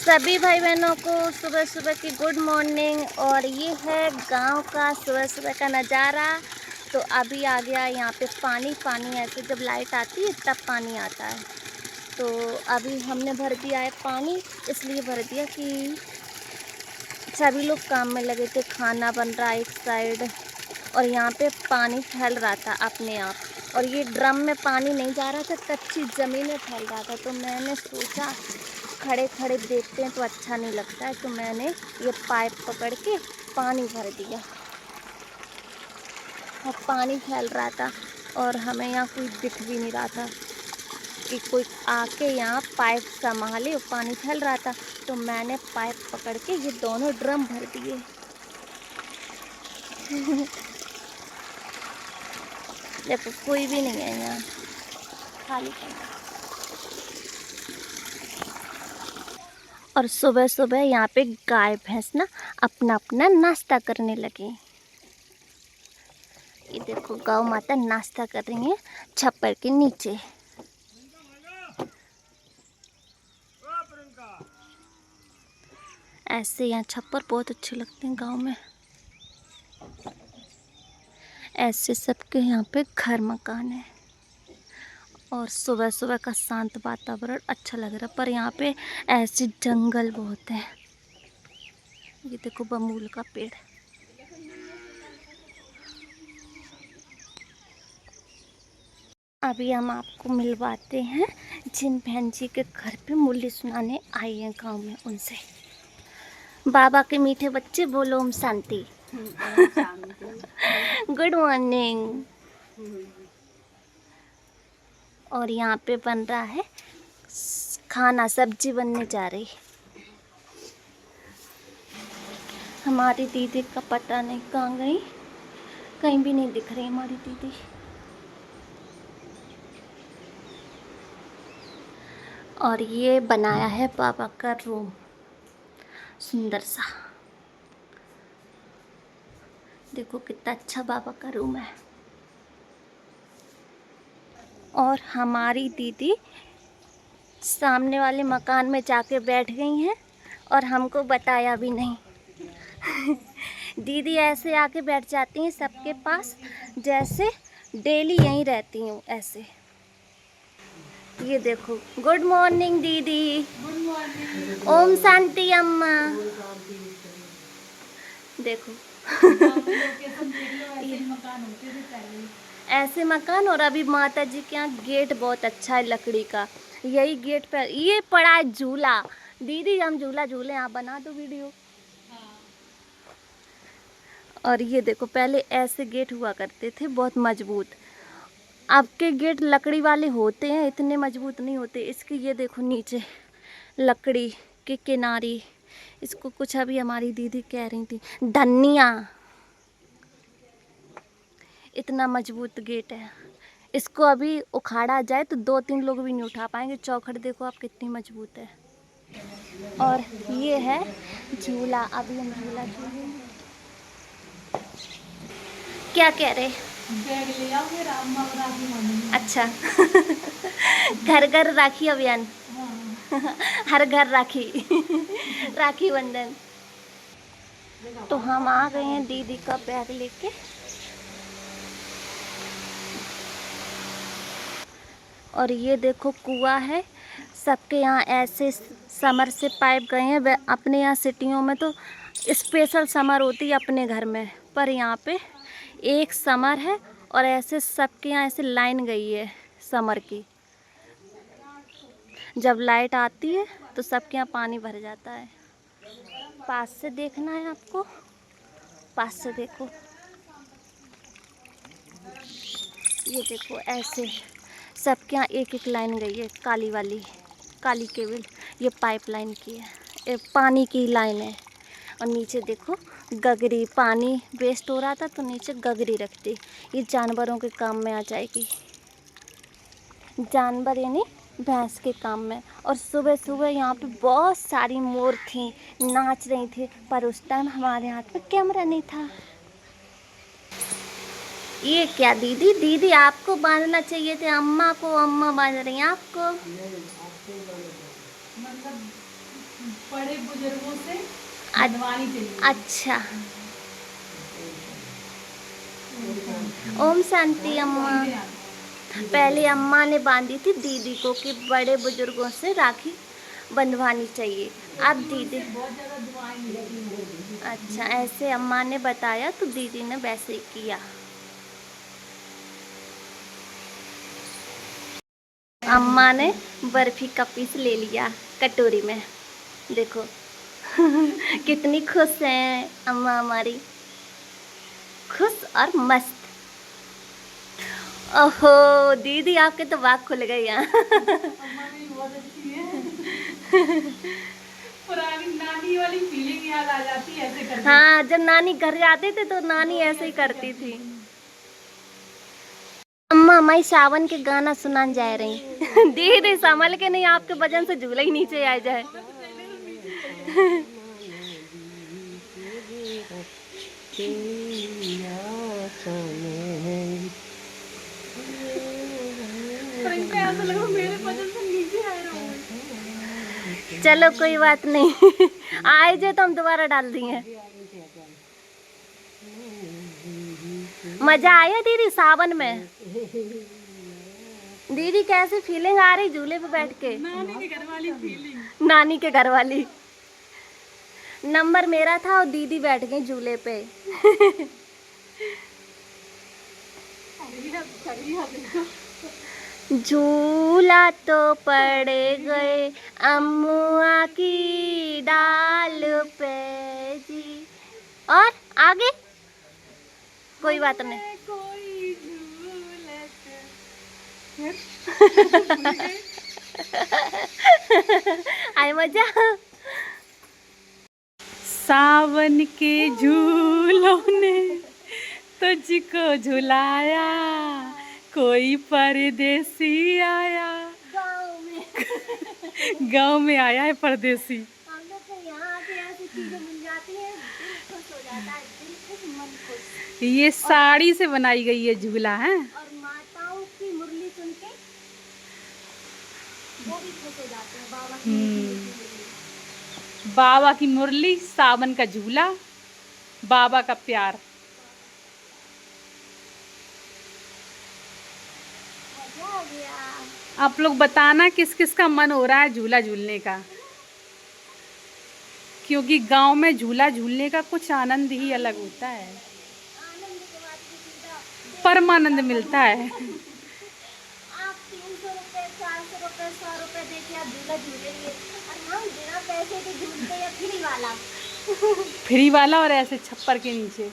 सभी भाई बहनों को सुबह सुबह की गुड मॉर्निंग। और ये है गांव का सुबह सुबह का नज़ारा। तो अभी आ गया यहाँ पे पानी पानी, ऐसे जब लाइट आती है तब पानी आता है। तो अभी हमने भर दिया है पानी, इसलिए भर दिया कि सभी लोग काम में लगे थे, खाना बन रहा है एक साइड और यहाँ पे पानी फैल रहा था अपने आप। और ये ड्रम में पानी नहीं जा रहा था, कच्ची ज़मीन में फैल रहा था। तो मैंने सोचा खड़े खड़े देखते हैं तो अच्छा नहीं लगता है, तो मैंने ये पाइप पकड़ के पानी भर दिया और पानी फैल रहा था और हमें यहाँ कोई दिख भी नहीं रहा था कि कोई आके यहाँ पाइप संभाले और पानी फैल रहा था। तो मैंने पाइप पकड़ के ये दोनों ड्रम भर दिए। देखो कोई भी नहीं है यहाँ, खाली पड़ा। और सुबह सुबह यहाँ पे गाय भैंस ना अपना अपना नाश्ता करने लगे। ये देखो गौ माता नाश्ता कर रही है छप्पर के नीचे। ऐसे यहाँ छप्पर बहुत अच्छे लगते हैं गांव में। ऐसे सबके यहाँ पे घर मकान है और सुबह सुबह का शांत वातावरण अच्छा लग रहा है। पर यहाँ पे ऐसे जंगल बहुत है। ये देखो बमूल का पेड़। अभी हम आपको मिलवाते हैं जिन बहन जी के घर पे मूल्य सुनाने आई हैं गांव में, उनसे। बाबा के मीठे बच्चे, बोलो ओम शांति। Good morning. और यहाँ पे बन रहा है खाना, सब्जी बनने जा रही। हमारी दीदी का पता नहीं कहाँ गई, कहीं भी नहीं दिख रही हमारी दीदी। और ये बनाया है बाबा का रूम, सुंदर सा। देखो कितना अच्छा बाबा का रूम है। और हमारी दीदी सामने वाले मकान में जाके बैठ गई हैं और हमको बताया भी नहीं। दीदी ऐसे आके बैठ जाती हैं सबके पास, जैसे डेली यहीं रहती हूँ ऐसे। ये देखो, गुड मॉर्निंग दीदी। Good morning. ओम शांति अम्मा। देखो ऐसे मकान। और अभी माता जी के यहाँ गेट बहुत अच्छा है लकड़ी का। यही गेट पर ये पड़ा है झूला। दीदी हम झूला झूले, आप बना दो वीडियो। और ये देखो पहले ऐसे गेट हुआ करते थे बहुत मजबूत। अब के गेट लकड़ी वाले होते हैं, इतने मजबूत नहीं होते। इसके ये देखो नीचे लकड़ी के किनारे, इसको कुछ अभी हमारी दीदी कह रही थी धनिया। इतना मजबूत गेट है, इसको अभी उखाड़ा जाए तो 2-3 लोग भी नहीं उठा पाएंगे। चौखट देखो आप कितनी मजबूत है। और ये है झूला, अभी हम झूला झूलेंगे। क्या कह रहे? बैग ले आओगे, अच्छा। घर घर राखी अभियान। हर घर राखी। राखी बंधन। तो हम आ गए हैं दीदी का बैग लेके। और ये देखो कुआं है। सबके यहाँ ऐसे समर से पाइप गए हैं। अपने यहाँ सिटियों में तो स्पेशल समर होती है अपने घर में, पर यहाँ पे एक समर है और ऐसे सबके यहाँ ऐसे लाइन गई है समर की। जब लाइट आती है तो सबके यहाँ पानी भर जाता है। पास से देखना है आपको, पास से देखो। ये देखो ऐसे सबके यहाँ एक एक लाइन गई है, काली वाली, काली केबल। ये पाइपलाइन की है, ये पानी की लाइन है। और नीचे देखो गगरी, पानी वेस्ट हो रहा था तो नीचे गगरी रखती। ये जानवरों के काम में आ जाएगी, जानवर यानी भैंस के काम में। और सुबह सुबह यहाँ पे बहुत सारी मोर थी, नाच रही थी। पर उस टाइम हमारे हाथ में कैमरा नहीं था। ये क्या दीदी, दीदी आपको बांधना चाहिए थे अम्मा को, अम्मा बांध रही हैं आपको। बड़े बुजुर्गों से बनवानी चाहिए। अच्छा, ओम शांति अम्मा। पहले अम्मा ने बांधी थी दीदी को कि बड़े बुजुर्गों से राखी बंधवानी चाहिए। अब दीदी बहुत ज़्यादा दुआएं मिलती हैं। अच्छा, ऐसे अम्मा ने बताया तो दीदी ने वैसे ही किया। अम्मा ने बर्फी का पीस ले लिया कटोरी में, देखो कितनी खुश हैं अम्मा हमारी, खुश और मस्त। ओहो दीदी आपके तो बात खुल गई यहाँ। अम्मा भी बहुत अच्छी है। पुरानी नानी वाली फीलिंग याद आ जाती है ऐसे करके। हाँ, जब नानी घर जाते थे तो नानी ऐसे ही करती थी। अम्मा हमारी सावन के गाना सुनाने जा रही। दीदी संभल के नहीं, आपके वजन से झूला ही नीचे आ जाए। ऐसा लगा मेरे वजन से नीचे आ रहा हूँ। चलो कोई बात नहीं। आए जे तो हम दोबारा डाल दिए। मजा आया दीदी सावन में? दीदी कैसी फीलिंग आ रही झूले पे बैठ के? नानी के घर वाली फीलिंग। नानी के घर वाली। नंबर मेरा था और दीदी बैठ गई झूले पे। झूला तो पड़ गए अम्मुआ की डाल पे जी। और आगे कोई बात नहीं। कोई आए मजा। सावन के झूलों ने तुझको झुलाया, कोई परदेसी आया। गांव में आया है परदेसी। हम लोग को यहाँ आके ऐसी चीजें मिल जाती हैं, दिल खुश हो जाता है, दिल खुश मन खुश। ये साड़ी से बनाई गई है झूला है। और माताओं की मुरली सुन के वो भी खुश हो जाते हैं। बाबा की मुरली। बाबा की मुरली, सावन का झूला, बाबा का प्यार। मजा आ गया। आप लोग बताना किस किस का मन हो रहा है झूला झूलने का, क्योंकि गांव में झूला झूलने का कुछ आनंद ही अलग होता है, आनंद के बाद भी सीधा परमानंद मिलता है। आप 300 रुपये 400 रुपये 100 रुपये देके आप झूला झूलेंगे और हम बिना पैसे के झूलते हैं फ्री वाला। फ्री वाला और ऐसे छप्पर के नीचे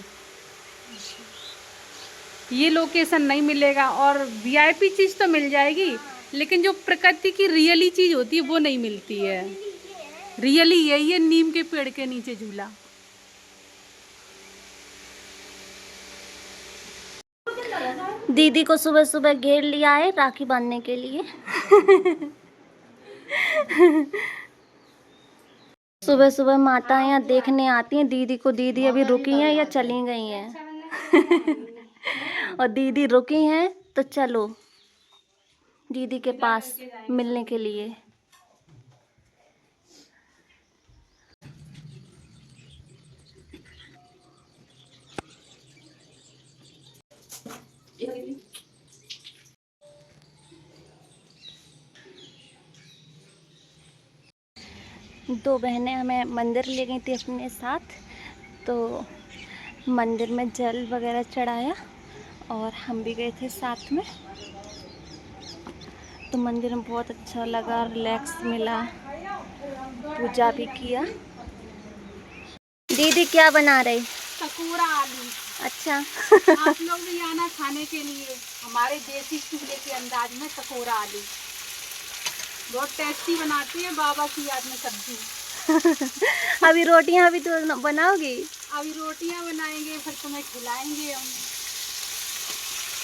ये लोकेशन नहीं मिलेगा। और वीआईपी चीज़ तो मिल जाएगी, लेकिन जो प्रकृति की रियली चीज़ होती है वो नहीं मिलती है। रियली यही है, नीम के पेड़ के नीचे झूला। दीदी को सुबह सुबह घेर लिया है राखी बांधने के लिए। सुबह सुबह माताएं यहाँ देखने आती हैं दीदी को। दीदी अभी रुकी हैं या चली गई हैं? और दीदी रुकी हैं तो चलो दीदी के पास मिलने के लिए। दो बहनें हमें मंदिर ले गई थी अपने साथ, तो मंदिर में जल वगैरह चढ़ाया और हम भी गए थे साथ में। तो मंदिर में बहुत अच्छा लगा, रिलैक्स मिला, पूजा भी किया। दीदी क्या बना रही? टकोरा आलू। अच्छा। आप लोग भी आना खाने के लिए हमारे देसी चूल्हे के अंदाज में टकोरा आलू। बहुत टेस्टी बनाती है बाबा की याद में सब्जी। अभी रोटियां भी तो बनाओगी? अभी रोटियां बनाएंगे, फिर तुम्हें खिलाएंगे हम।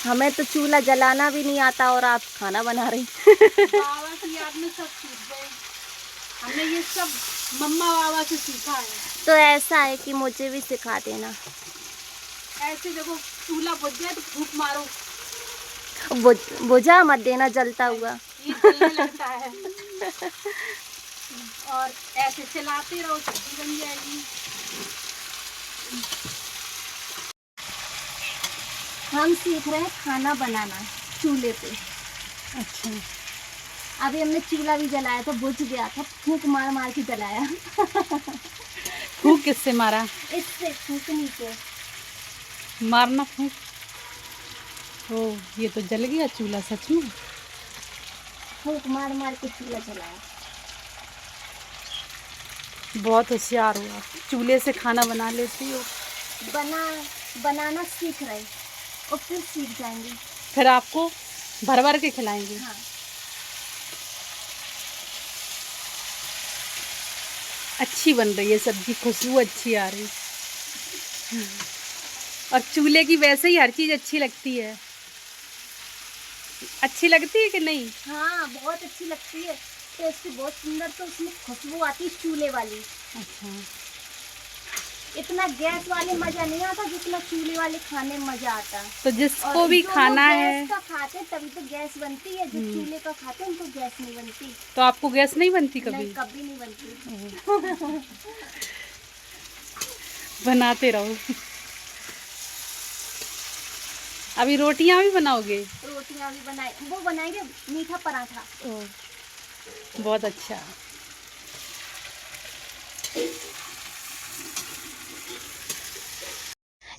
हमें तो चूल्हा जलाना भी नहीं आता और आप खाना बना रही। बाबा की याद में सब सीख गए, हमने ये सब मम्मा बाबा से सीखा है। तो ऐसा है कि मुझे भी सिखा देना। ऐसे देखो चूल्हा बुझ जाए तो फूंक मारो, बुझा मत देना जलता हुआ। ये जलने लगता है। और ऐसे चलाते रहो, सब्जी बन जाएगी। हम सीख रहे हैं खाना बनाना चूल्हे पे। अच्छा, अभी हमने चूल्हा भी जलाया था, बुझ गया था, फूंक मार मार के जलाया। फूंक किससे मारा? इससे फूंकनी से। मारना फूंक। ओ, ये तो जल गया चूल्हा सच में। फूंक मार मार के चूल्हा जलाया। बहुत होशियार हो आप, चूल्हे से खाना बना लेती हो। बनाना सीख रहे और फिर सीख जाएंगे। फिर आपको भर भर के खिलाएंगे। हाँ। अच्छी बन रही है सब्जी, खुशबू अच्छी आ रही। और चूल्हे की वैसे ही हर चीज़ अच्छी लगती है। अच्छी लगती है कि नहीं? हाँ, बहुत अच्छी लगती है, टेस्ट बहुत सुंदर। तो उसमें खुशबू आती है चूल्हे वाली। अच्छा, इतना गैस वाले मजा नहीं आता जितना चूल्हे वाले खाने में मजा आता। तो जिसको और भी जो खाना लोग है। गैस का खाते हैं तभी तो गैस बनती है, जो चूल्हे का खाते हैं उनको गैस नहीं बनती। तो आपको गैस नहीं बनती कभी? नहीं, कभी नहीं बनती। बनाते रहो। अभी रोटियां भी बनाओगे? रोटियां भी वो बनाएंगे मीठा पराठा। बहुत अच्छा।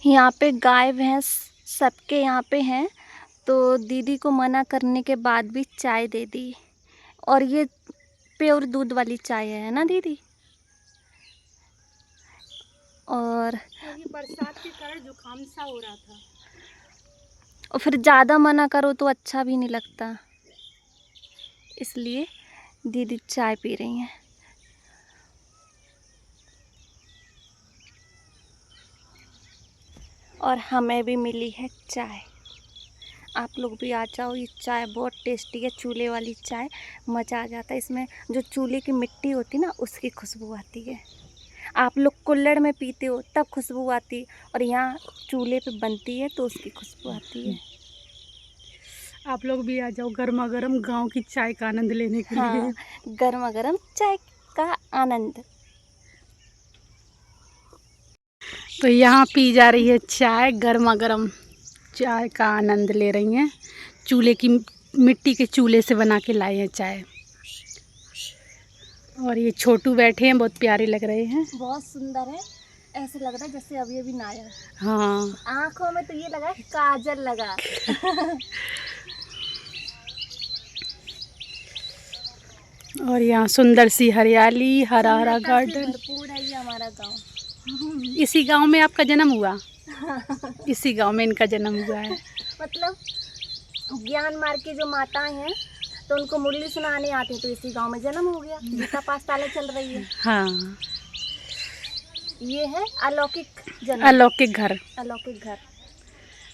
यहाँ पे गाय भैंस सबके यहाँ पे हैं, तो दीदी को मना करने के बाद भी चाय दे दी। और ये प्योर दूध वाली चाय है ना दीदी? और बरसात के कारण जुकाम सा हो रहा था। फिर ज़्यादा मना करो तो अच्छा भी नहीं लगता, इसलिए दीदी चाय पी रही हैं। और हमें भी मिली है चाय। आप लोग भी आ जाओ, ये चाय बहुत टेस्टी है, चूल्हे वाली चाय। मज़ा आ जाता है इसमें। जो चूल्हे की मिट्टी होती है ना, उसकी खुशबू आती है। आप लोग कुल्हड़ में पीते हो तब खुशबू आती, और यहाँ चूल्हे पे बनती है तो उसकी खुशबू आती है। आप लोग भी आ जाओ गर्मा गर्म गांव की चाय का आनंद लेने के लिए। हाँ, गर्मा गर्म चाय का आनंद। तो यहाँ पी जा रही है चाय, गर्मा गर्म चाय का आनंद ले रही हैं। चूल्हे की, मिट्टी के चूल्हे से बना के लाए हैं चाय। और ये छोटू बैठे हैं, बहुत प्यारे लग रहे हैं। बहुत सुंदर है, ऐसे लग रहा है जैसे अभी अभी नहाया। हाँ, आँखों में तो ये लगा काजल लगा। और यहाँ सुंदर सी हरियाली, हरा हरा गार्डन। भरपूर है ये हमारा गांव। इसी गांव में आपका जन्म हुआ? इसी गांव में इनका जन्म हुआ है। मतलब ज्ञान मार्ग की जो माताएं हैं तो उनको मुरली सुनाने आते हैं, तो इसी गांव में जन्म हो गया। गीता पाठशाला चल रही है। हाँ, ये है अलौकिक जन्म, अलौकिक घर। अलौकिक घर।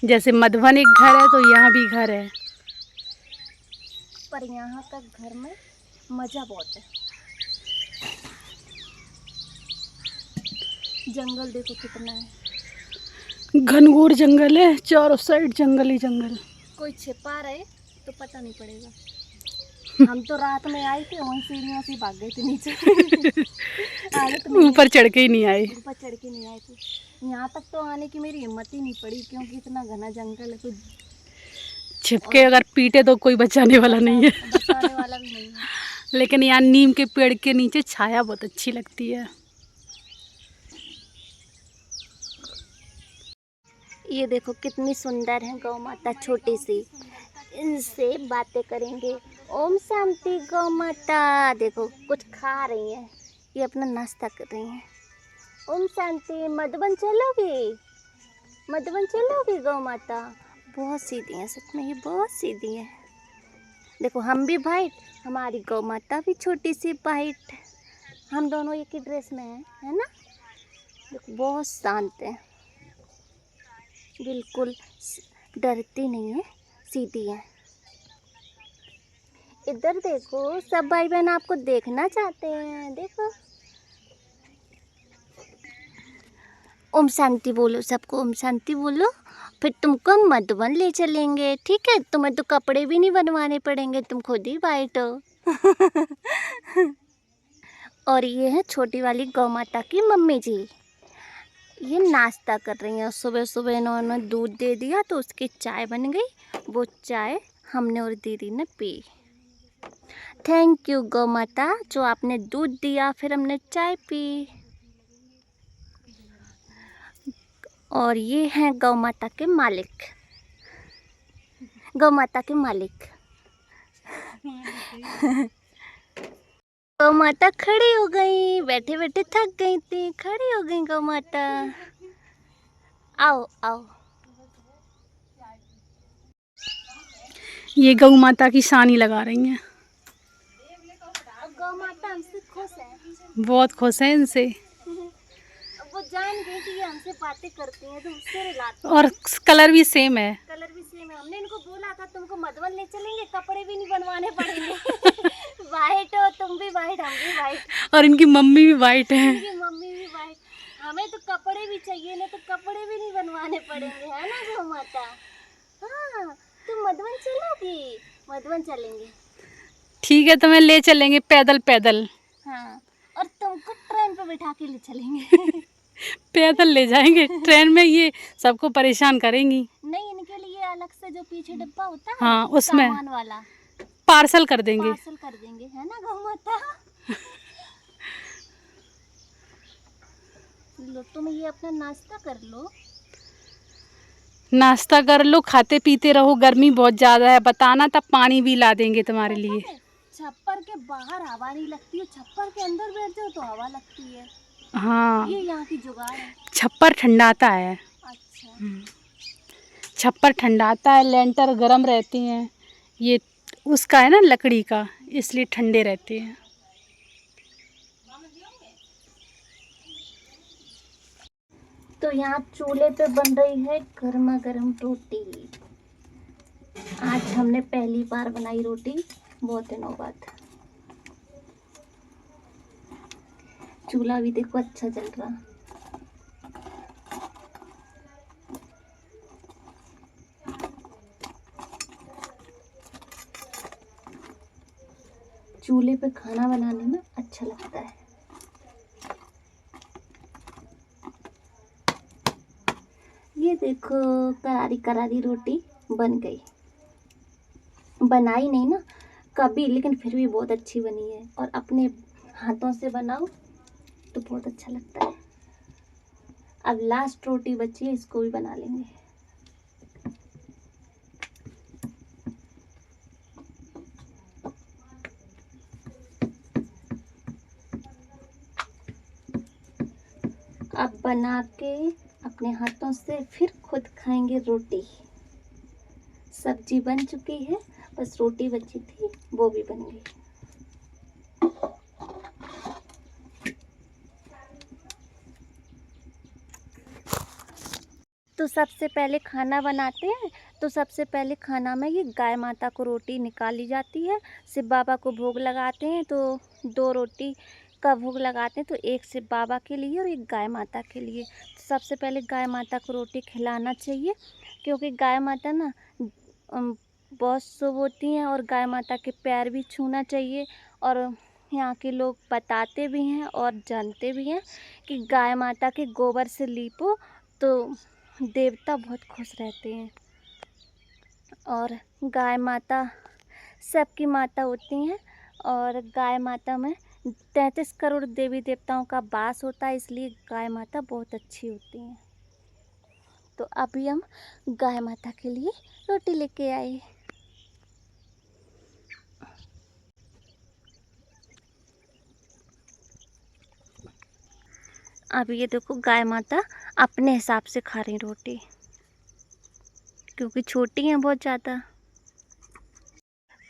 जैसे मधुबन एक घर है, तो यहाँ भी घर है। पर यहाँ का घर में मज़ा बहुत है। जंगल देखो कितना है, घनघोर जंगल है, चारों साइड जंगल ही जंगल। कोई छिपा रहे तो पता नहीं पड़ेगा। हम तो रात में आए थे, वहीं सीढ़ियों से भाग गए थे नीचे। आए तो ऊपर चढ़ के ही नहीं आए। ऊपर चढ़ के नहीं आए थे। यहाँ तक तो आने की मेरी हिम्मत ही नहीं पड़ी, क्योंकि इतना घना जंगल है, कोई छिपके अगर पीटे तो कोई बचाने वाला नहीं है। बचाने वाला भी नहीं है। लेकिन यहाँ नीम के पेड़ के नीचे छाया बहुत अच्छी लगती है। ये देखो कितनी सुंदर है गौ माता, छोटी सी। इनसे बातें करेंगे। ओम शांति गौ माता। देखो कुछ खा रही हैं, ये अपना नाश्ता कर रही हैं। ओम शांति। मधुबन चलोगी? मधुबन चलोगी गौ माता? बहुत सीधी हैं, सच में ये बहुत सीधी हैं। देखो हम भी वाइट, हमारी गौ माता भी छोटी सी वाइट। हम दोनों एक ही ड्रेस में हैं, है ना? देखो बहुत शांत है, बिल्कुल डरती नहीं है, सीधी है। इधर देखो, सब भाई बहन आपको देखना चाहते हैं। देखो ओम शांति बोलो, सबको ओम शांति बोलो, फिर तुमको मधुबन ले चलेंगे, ठीक है? तुम्हें तो कपड़े भी नहीं बनवाने पड़ेंगे, तुम खुद ही वाइट हो। और ये है छोटी वाली गौ माता की मम्मी जी। ये नाश्ता कर रही हैं। सुबह सुबह इन्होंने दूध दे दिया तो उसकी चाय बन गई। वो चाय हमने और दीदी ने पी। थैंक यू गौ माता, जो आपने दूध दिया फिर हमने चाय पी। और ये हैं गौ माता के मालिक, गौ माता के मालिक। गौ माता खड़ी हो गई, बैठे बैठे थक गई थी, खड़ी हो गई गौ माता। आओ आओ। ये गौ माता की सानी लगा रही हैं। गौ माता हमसे खुश है। बहुत खुश हैं इनसे। वो जान गई कि ये हमसे बातें करती हैं तो उससे रिलाती और कलर भी सेम है। कलर भी सेम है। हमने इनको बोला था तुमको मधुबन ले चलेंगे, कपड़े भी नहीं बनवाने पड़ेंगे। वाइट हो तुम भी वाइट, हम भी वाइट, और इनकी मम्मी भी वाइट है। इनकी मम्मी भी वाइट। हमें तो कपड़े भी चाहिए ना, तो कपड़े भी नहीं बनवाने पड़ेंगे, है ना गौ माता। हाँ तुम मधुबन चलोगी? मधुबन चलेंगे। ठीक है, तुम्हें ले चलेंगे पैदल पैदल। हाँ और तुमको ट्रेन पे बिठा के ले चलेंगे। पैदल ले जाएंगे, ट्रेन में ये सबको परेशान करेंगी। नहीं, इनके लिए अलग से जो पीछे डिब्बा होता है, हाँ उसमें सामान वाला पार्सल कर देंगे। पार्सल कर देंगे, है ना गौ माता। लो तुम ये अपना नाश्ता कर लो। नाश्ता कर लो, खाते पीते रहो, गर्मी बहुत ज्यादा है, बताना तब पानी भी ला देंगे तुम्हारे लिए। छप्पर के बाहर हवा नहीं लगती है, छप्पर के अंदर बैठ जाओ तो हवा लगती है। हाँ ये यहाँ की जुगाड़ है। छप्पर ठंडाता है। अच्छा छप्पर ठंडाता है, लेंटर गर्म रहती हैं। ये उसका है ना लकड़ी का, इसलिए ठंडे रहते हैं। तो यहाँ चूल्हे पे बन रही है गर्मा गर्म रोटी। आज हमने पहली बार बनाई रोटी बहुत दिनों बाद। चूल्हा भी देखो अच्छा जल रहा। चूल्हे पे खाना बनाने में अच्छा लगता है। ये देखो करारी करारी रोटी बन गई। बनाई नहीं ना कभी, लेकिन फिर भी बहुत अच्छी बनी है। और अपने हाथों से बनाओ तो बहुत अच्छा लगता है। अब लास्ट रोटी बची है, इसको भी बना लेंगे। अब बना के अपने हाथों से फिर खुद खाएंगे रोटी। सब्जी बन चुकी है, बस रोटी बची थी, वो भी बन गई। तो सबसे पहले खाना बनाते हैं। तो सबसे पहले खाना में ये गाय माता को रोटी निकाली जाती है, शिव बाबा को भोग लगाते हैं। तो 2 रोटी का भोग लगाते हैं, तो एक शिव बाबा के लिए और एक गाय माता के लिए। तो सबसे पहले गाय माता को रोटी खिलाना चाहिए, क्योंकि गाय माता ना बहुत शुभ होती हैं। और गाय माता के पैर भी छूना चाहिए। और यहाँ के लोग बताते भी हैं और जानते भी हैं कि गाय माता के गोबर से लीपो तो देवता बहुत खुश रहते हैं। और गाय माता सबकी माता होती हैं। और गाय माता में 33 करोड़ देवी देवताओं का वास होता है, इसलिए गाय माता बहुत अच्छी होती हैं। तो अभी हम गाय माता के लिए रोटी लेके आए। अब ये देखो गाय माता अपने हिसाब से खा रही रोटी, क्योंकि छोटी हैं बहुत ज़्यादा।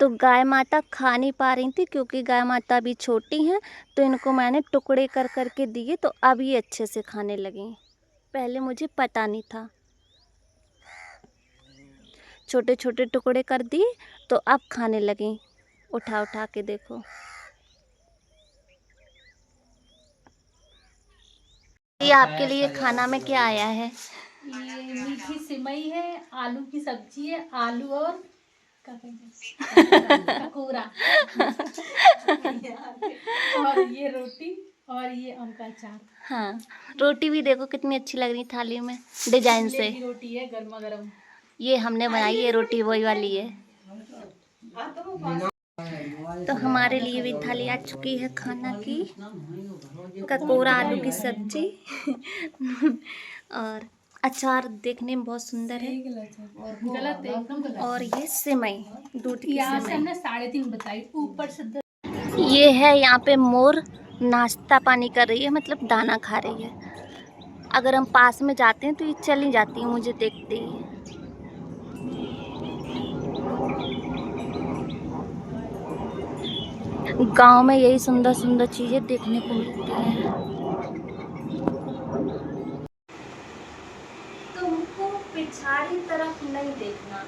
तो गाय माता खा नहीं पा रही थी, क्योंकि गाय माता भी छोटी हैं। तो इनको मैंने टुकड़े कर कर के दिए, तो अब ये अच्छे से खाने लगी। पहले मुझे पता नहीं था। छोटे छोटे टुकड़े कर दिए तो अब खाने लगी, उठा उठा के देखो। ये आपके लिए खाना में क्या आया है? ये मीठी सिमई है, आलू की सब्जी है, आलू और कूरा और ये रोटी और ये आम का अचार। हाँ, रोटी भी देखो कितनी अच्छी लग रही थाली में डिजाइन से। की रोटी है गर्मा गर्म। ये हमने बनाई है रोटी, वही वाली है। तो हमारे लिए भी थाली आ चुकी है खाना की, ककोरा आलू की सब्जी और अचार देखने में बहुत सुंदर है। गलत है, एकदम गलत। और ये सेवई, दूध की यहाँ से सेवई। हमने 3.5 बताई, ऊपर से ये है यहाँ पे मोर नाश्ता पानी कर रही है, मतलब दाना खा रही है। अगर हम पास में जाते हैं तो ये चली जाती है मुझे देखते ही। गांव में यही सुंदर सुंदर चीजें देखने को मिलती हैं। तुमको पिछाड़ी तरफ नहीं देखना,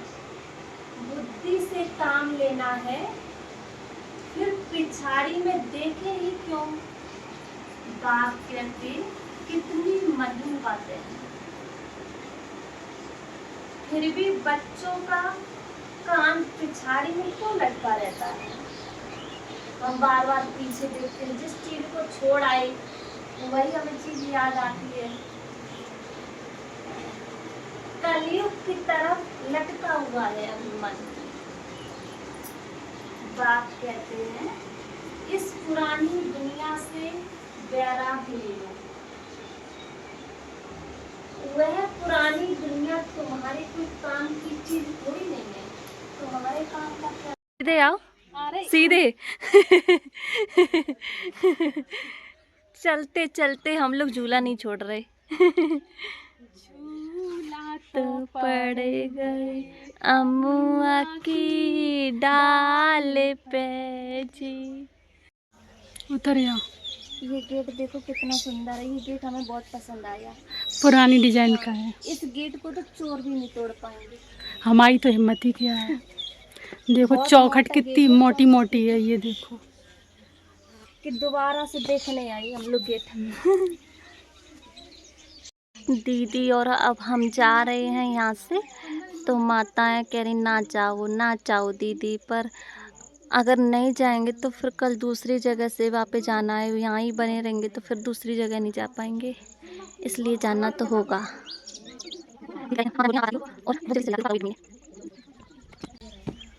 बुद्धि से काम लेना है, फिर पिछाड़ी में देखे ही क्यों। बात कहते कितनी महीन बातें हैं, फिर भी बच्चों का कान पिछाड़ी में क्यों लटका रहता है। हम बार बार पीछे देखते हैं, जिस चीज को छोड़ आए वही हमें चीज याद आती है। कलयुग की तरफ लटका हुआ है अभी मन। बाप कहते हैं इस पुरानी दुनिया से बैराग ले लो। वह पुरानी दुनिया तुम्हारे कोई काम की चीज थोड़ी नहीं है, तो हमारे काम का क्या। सीधे आओ, सीधे चलते चलते हम लोग झूला नहीं छोड़ रहे। झूला तो पड़ गए अमुआ की डाल पे जी। उतर जाओ। ये गेट देखो कितना सुंदर है, ये गेट हमें बहुत पसंद आया। पुरानी डिजाइन का है। इस गेट को तो चोर भी नहीं तोड़ पाएंगे। हमारी तो हिम्मत ही क्या है। देखो बहुत चौखट मोटा कितनी गेट है, मोटी मोटी है, ये देखो। कि दोबारा से देखने आई हम लोग गेट में। दीदी और अब हम जा रहे हैं यहाँ से, तो माताएं कह रही ना जाओ ना जाओ दीदी, पर अगर नहीं जाएंगे तो फिर कल दूसरी जगह से वापस जाना है। यहाँ ही बने रहेंगे तो फिर दूसरी जगह नहीं जा पाएंगे, इसलिए जाना तो होगा।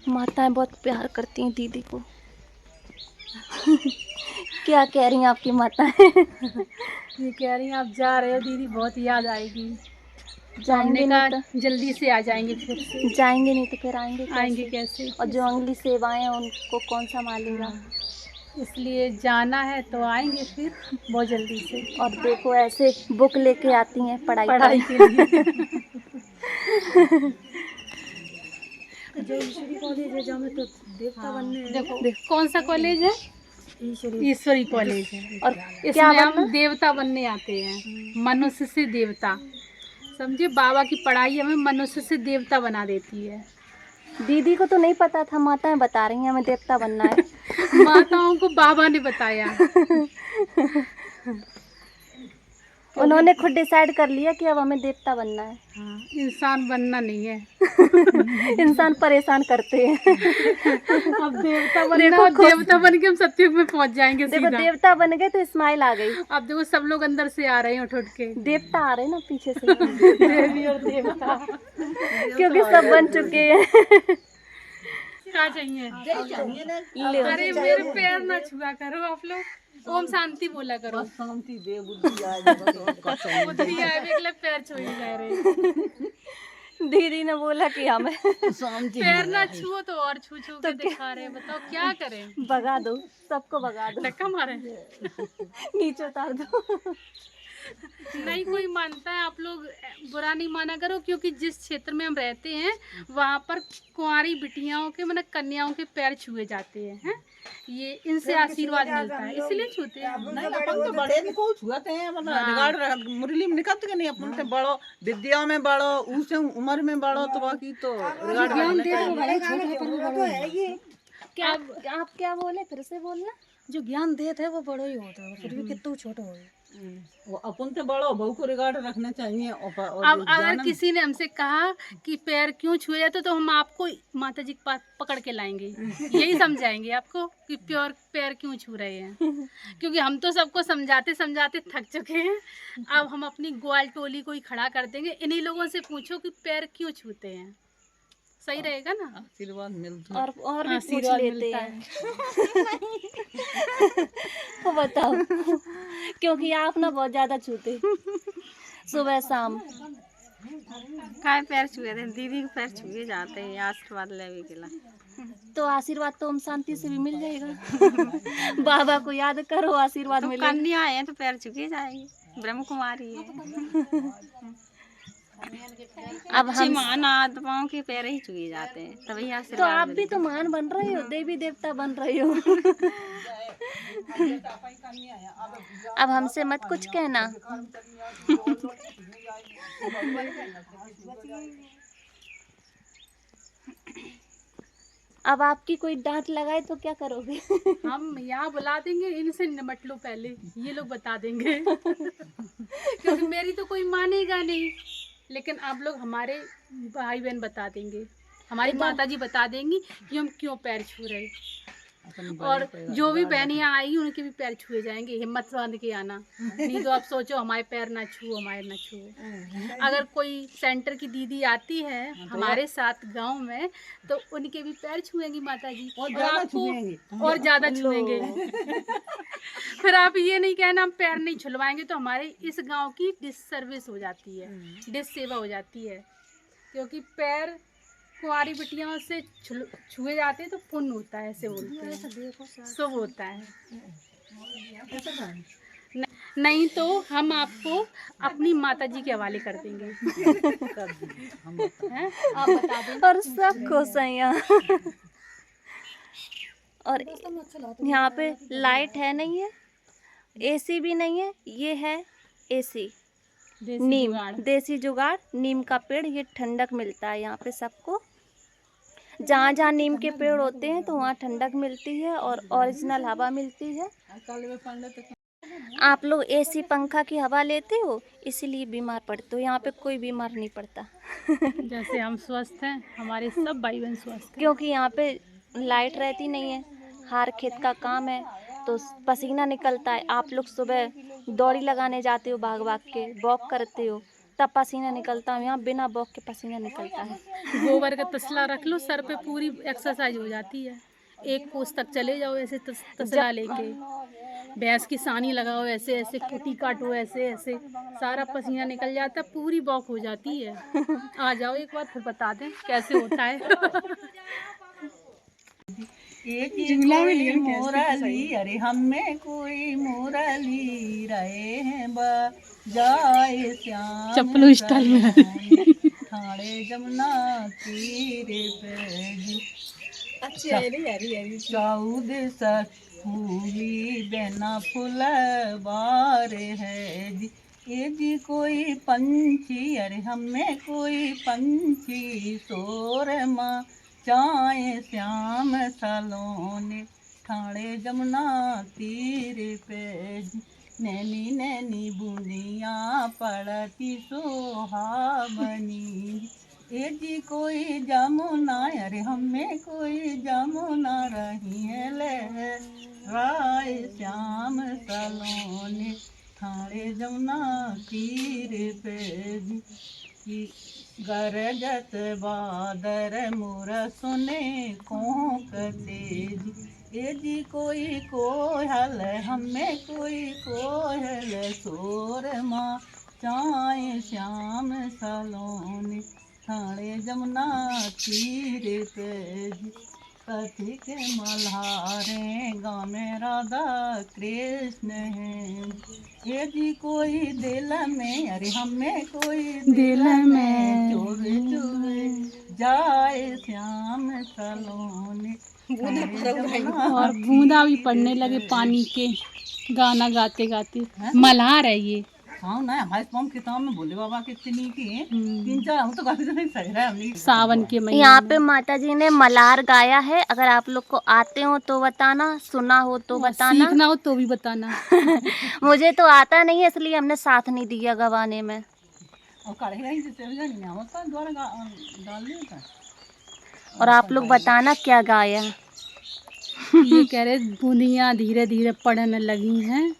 माताएं बहुत प्यार करती हैं दीदी को। क्या कह रही हैं आपकी माताएं? ये कह रही हैं आप जा रहे हो दीदी, बहुत याद आएगी। जाएंगे नहीं तो जल्दी से आ जाएंगे, फिर से जाएंगे नहीं तो फिर आएंगे आएंगे कैसे। और जो अगली सेवाएं हैं उनको कौन संभालेगा। इसलिए जाना है तो आएंगे फिर बहुत जल्दी से। और देखो ऐसे बुक लेके आती हैं पढ़ाई के लिए। जो ईश्वरी कॉलेज है जहाँ में तो देवता बनने देखो कौन सा कॉलेज है? ईश्वरी कॉलेज है। और इसमें हम देवता बनने आते हैं, मनुष्य से देवता। समझे, बाबा की पढ़ाई हमें मनुष्य से देवता बना देती है। दीदी को तो नहीं पता था, माताएं बता रही हैं हमें देवता बनना है। माताओं को बाबा ने बताया। उन्होंने खुद डिसाइड कर लिया कि अब हमें देवता बनना है। हाँ, इंसान बनना नहीं है। इंसान परेशान करते हैं। अब देवता बनना, देवता बन के हम सत्युग में पहुंच जाएंगे देखो सीधा। देवता बन गए तो स्माइल आ गई। अब देखो सब लोग अंदर से आ रहे हैं उठ उठ के। देवता आ रहे हैं ना पीछे से। देवी और देवता। क्योंकि सब बन चुके हैं। क्या चाहिए? अरे मेरे पैर ना छुआ करो आप लोग, ओम शांति बोला करो। शांति दे, बुद्धि आए, बुद्धि आए बेगले पैर छुई जा रहे। दीदी ने बोला कि हमें शांति पैर ना छुओ तो और छू छू के दिखा रहे हैं। बताओ क्या करें? भगा दो, सबको भगा दो, धक्का मारे। नीचे उतार दो। नहीं कोई मानता है, आप लोग बुरा नहीं माना करो, क्योंकि जिस क्षेत्र में हम रहते हैं वहाँ पर कुंवारी बिटियाओं के मतलब कन्याओं के पैर छुए जाते हैं। ये इनसे आशीर्वाद मिलता है, इसलिए छूते हैं। नहीं, अपन तो बड़े ने को छुआते हैं, मतलब रिगार्ड मुरली में निकलते के नहीं, अपन से बड़ो विद्या में बड़ो, उसे उम्र में बड़ो, तो बाकी तो रिगार्ड क्या आप क्या बोले, फिर से बोलना। जो ज्ञान देते हैं वो बड़ो ही होता है, फिर भी कितना छोटा हो। वो अपन से बड़ो बहू को रिगार्ड रखना चाहिए। और अब अगर किसी ने हमसे कहा कि पैर क्यों छुए जाते तो हम आपको माता जी के पास पकड़ के लाएंगे, यही समझाएंगे आपको कि प्योर पैर क्यों छू रहे हैं, क्योंकि हम तो सबको समझाते समझाते थक चुके हैं। अब हम अपनी ग्वाल टोली को ही खड़ा कर देंगे, इन्हीं लोगों से पूछो कि पैर क्यों छूते हैं, सही रहेगा ना। आशीर्वाद मिलता और भी पूछ लेते हैं। तो बताओ, क्योंकि आप ना बहुत ज्यादा छूते सुबह शाम। काय पैर छुए थे दीदी के पैर छुए जाते हैं आशीर्वाद लेवे के लिए। तो आशीर्वाद तो हम शांति से भी मिल जाएगा। बाबा को याद करो, आशीर्वाद तो मिलेगा। कन्या है तो पैर छुए जाएंगे, ब्रह्म कुमारी है। अब हम महान आत्माओं के पैर ही छुए जाते हैं तभी तो आशीर्वाद आप भी तो महान बन रहे हो, देवी देवता बन रहे हो। अब हमसे मत कुछ कहना। अब आपकी कोई डांट लगाए तो क्या करोगे? हम यहाँ बुला देंगे, इनसे निपट लो पहले, ये लोग बता देंगे। क्योंकि मेरी तो कोई मानेगा नहीं, लेकिन आप लोग हमारे भाई बहन बता देंगे, हमारी माता जी बता देंगी कि हम क्यों पैर छू रहे। और जो भी बहनियाँ आएगी उनके भी पैर छुए जाएंगे, हिम्मत बांध के आना, नहीं तो आप सोचो हमारे पैर ना छुओ, हमारे ना छुओ। अगर कोई सेंटर की दीदी आती है हमारे साथ गांव में तो उनके भी पैर छुएंगी माता जी, और आपको और ज्यादा छुएंगे। फिर आप ये नहीं कहना हम पैर नहीं छुलवाएंगे, तो हमारे इस गांव की डिससर्विस हो जाती है, डिस सेवा हो जाती है। क्योंकि पैर कुंवारी बिटियाओं से छुए जाते हैं तो पुण्य होता है, ऐसे बोलते हैं, शुभ होता है। नहीं तो हम आपको अपनी माता जी के हवाले कर देंगे। हैं? आप बता दें। और सब खुश हैं यहाँ। और यहाँ पे लाइट है नहीं है, एसी भी नहीं है, ये है एसी नीम, देसी जुगाड़, नीम का पेड़। ये ठंडक मिलता है यहाँ पे सबको। जहाँ जहाँ नीम के पेड़ होते हैं तो वहाँ ठंडक मिलती है और ओरिजिनल हवा मिलती है। आप लोग एसी पंखा की हवा लेते हो इसीलिए बीमार पड़ते हो, यहाँ पे कोई बीमार नहीं पड़ता। जैसे हम स्वस्थ हैं, हमारे सब भाई बहन स्वस्थ हैं। क्योंकि यहाँ पे लाइट रहती नहीं है, हार खेत का काम है तो पसीना निकलता है। आप लोग सुबह दौड़ी लगाने जाते हो, भाग भाग के वॉक करते हो, तब पसीना निकलता है। यहाँ बिना वॉक के पसीना निकलता है। गोबर का तसला रख लो सर पे, पूरी एक्सरसाइज हो जाती है। एक कोस तक चले जाओ ऐसे तसला लेके, भैंस की सानी लगाओ, ऐसे ऐसे कुटी काटो, ऐसे ऐसे सारा पसीना निकल जाता है, पूरी वॉक हो जाती है। आ जाओ एक बार, फिर बता दें कैसे होता है। एक कोई मुरली, अरे हमें कोई मुरली रहे हैं बा जाए श्याम चप्पलों स्टाइल में ठाणे जमुना तीरे पे जी। चौद फूली बेना फूल बार है जी। ये जी कोई पंछी, अरे हमें कोई पंछी शोर माँ चाहे श्याम सलोने ठाणे जमुना तीर पे जी। नैनी नैनी बूंदियाँ पड़ती सुहावनी। ये जी कोई जमुना, अरे हमें कोई जमुना रही है ले राय श्याम सलोने ठाणे जमुना तीर पे जी। गरजत बादर मुर सुने कोंकते जी। ये जी कोई कोयल, हमें कोई कोयल शोर माँ चाहे श्याम सलोने ठाणे जमुना तीर पे जी। कथी के मल्हारे गाँव में राधा कृष्ण है। ये जी कोई दिल में, अरे हमें कोई दिल में चोरे चोरे जाए श्याम सलोने। और बूंदा भी पड़ने लगे पानी के, गाना गाते गाते। मल्हार है ये, हाँ ना हमारे पंप किताब में भोले बाबा के इतनी की है 3-4 हम तो काफी नहीं सही रहा है हमने सावन के महीने यहाँ पे माता जी ने मलार गाया है, अगर आप लोग को आते हो तो बताना, सुना हो तो और बताना। सीखना हो तो भी बताना। मुझे तो आता नहीं है इसलिए हमने साथ नहीं दिया गवाने में। और कढ़े रही जिससे भी नहीं हम उसका द्वारा डाल दिया था। और आप लोग बताना क्या गाया। ये कह रहे बूंदियाँ धीरे धीरे पड़ने लगी हैं,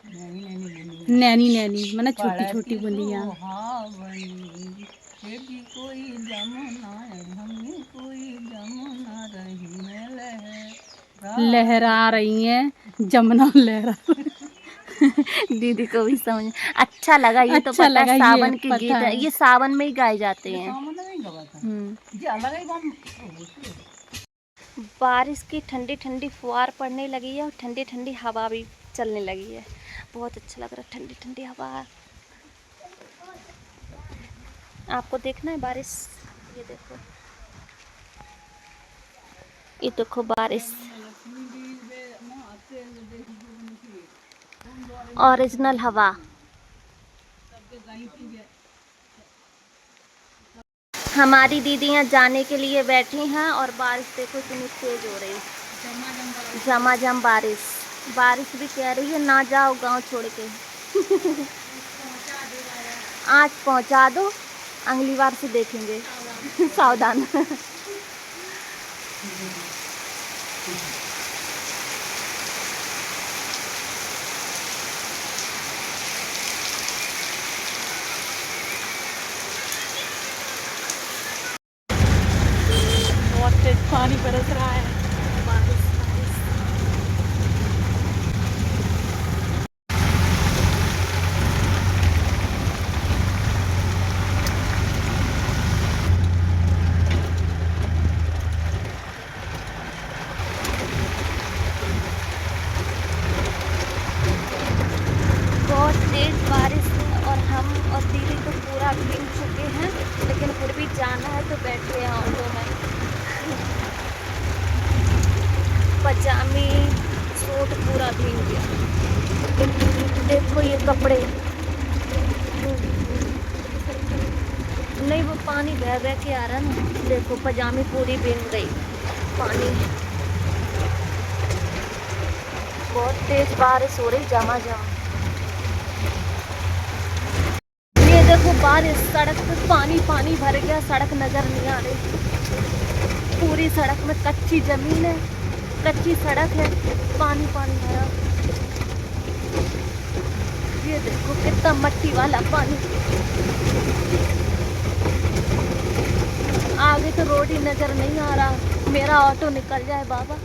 नैनी नैनी मतलब छोटी छोटी बूंदियाँ। कोई जमुना हमने कोई जमुना रही है लहरा रही हैं जमुना लहरा। दीदी को भी समझ अच्छा लगा। ये तो अच्छा पता लगा, है ये सावन के पता गीत है, है। ये सावन में ही गाए जाते हैं। नहीं गवा था हम्म। जी अलग ही बम बारिश की ठंडी ठंडी फुहार पड़ने लगी है और ठंडी ठंडी हवा भी चलने लगी है। बहुत अच्छा लग रहा है, ठंडी ठंडी हवा। आपको देखना है बारिश, ये देखो, ये देखो बारिश ओरिजिनल हवा। हमारी दीदियाँ जाने के लिए बैठी हैं और बारिश देखो कितनी तेज हो रही है, झमाझम बारिश। बारिश भी कह रही है ना जाओ गांव छोड़ के। आज पहुंचा दो, अगली बार से देखेंगे। सावधान। बहुत तेज पानी बरस रहा है। बारिश बहुत तेज बारिश है और हम और दीदी तो पूरा भीग चुके हैं, लेकिन फिर भी जाना है तो बैठे हैं ऑटो में। पजामी सूट पूरा भीग गया। देखो ये कपड़े, नहीं वो पानी बह बह के आ रहा ना। देखो पजामी पूरी भीग गई पानी। बहुत तेज बारिश हो रही, झमाझम। ये देखो बारिश, सड़क पे पानी पानी भर गया, सड़क नजर नहीं आ रही। पूरी सड़क में कच्ची जमीन है, कच्ची सड़क है, पानी पानी भरा। ये देखो कितना मट्टी वाला पानी। आगे तो रोड ही नजर नहीं आ रहा। मेरा ऑटो निकल जाए बाबा।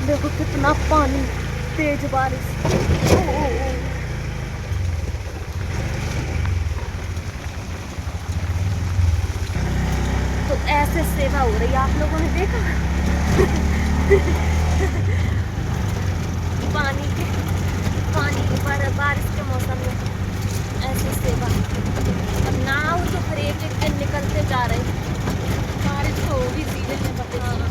देखो कितना पानी, तेज बारिश। तो ऐसे सेवा हो रही है, आप लोगों ने देखा? पानी बारिश के मौसम में ऐसी सेवा। अब नाव तो फिर एक एक दिन निकलते जा रहे हैं। बारिश तो होगी सीजन में पता हाँ।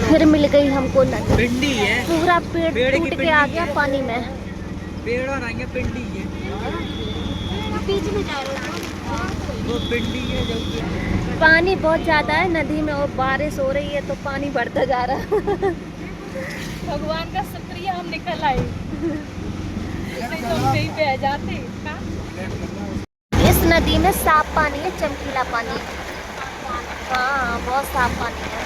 फिर मिल गई हमको नदी। पिंडी है पूरा पेड़ पेड़ की टूट के पिंडी आ गया है। पानी में। पेड़ और आगे पिंडी है बीच में जा रहे हो। वो पिंडी है जब पानी बहुत ज्यादा है नदी में और बारिश हो रही है तो पानी बढ़ता जा रहा है। भगवान का शुक्रिया हम निकल आए, नहीं तो हम कहीं बह जाते। इस नदी में साफ पानी है, चमकीला पानी। हाँ बहुत साफ पानी है।